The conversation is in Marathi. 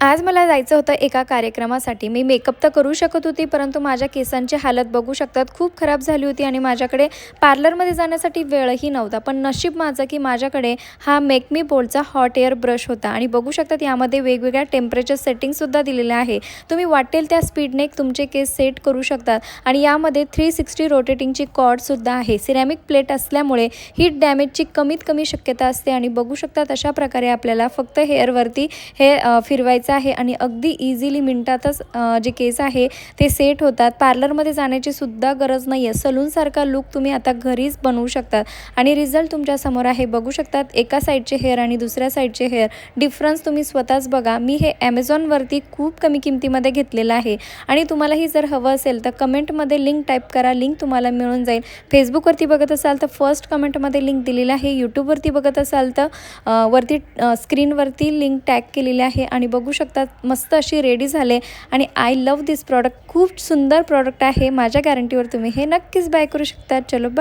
आज मला जायचं होतं एका कार्यक्रमासाठी. मी मेकअप तर करू शकत होती, परंतु माझ्या केसांची हालत बघू शकतात खूप खराब झाली होती आणि माझ्याकडे पार्लरमध्ये जाण्यासाठी वेळही नव्हता. पण नशीब माझं की माझ्याकडे हा मेक मी बोल्डचा हॉट एअर ब्रश होता आणि बघू शकतात यामध्ये वेगवेगळ्या टेम्परेचर सेटिंगसुद्धा दिलेल्या आहे. तुम्ही वाटेल त्या स्पीडने तुमचे केस सेट करू शकतात आणि यामध्ये 360 रोटेटिंगची कॉर्डसुद्धा आहे. सिरॅमिक प्लेट असल्यामुळे हीट डॅमेजची कमीत कमी शक्यता असते आणि बघू शकतात अशा प्रकारे आपल्याला फक्त हेअरवरती हे फिरवायचं आहे आणि अगदी इझिली मिनिटातच जे केस आहे ते सेट होतात. पार्लरमध्ये जाण्याची सुद्धा गरज नाही आहे. सलूनसारखा लुक तुम्ही आता घरीच बनवू शकतात आणि रिझल्ट तुमच्यासमोर आहे. बघू शकतात एका साईडचे हेअर आणि दुसऱ्या साईडचे हेअर डिफरन्स तुम्ही स्वतःच बघा. मी हे ॲमेझॉनवरती खूप कमी किमतीमध्ये घेतलेलं आहे आणि तुम्हालाही जर हवं असेल तर कमेंटमध्ये लिंक टाईप करा. लिंक तुम्हाला मिळून जाईल. फेसबुकवरती बघत असाल तर फर्स्ट कमेंटमध्ये लिंक दिलेली आहे. यूट्यूबवरती बघत असाल तर वरती स्क्रीनवरती लिंक टॅग केलेली आहे आणि बघू शकतात मस्त अशी रेडी झाले आणि आय लव्ह दिस प्रॉडक्ट. खूप सुंदर प्रॉडक्ट आहे. माझ्या गॅरंटीवर तुम्ही हे नक्कीच बाय करू शकता. चलो बाय.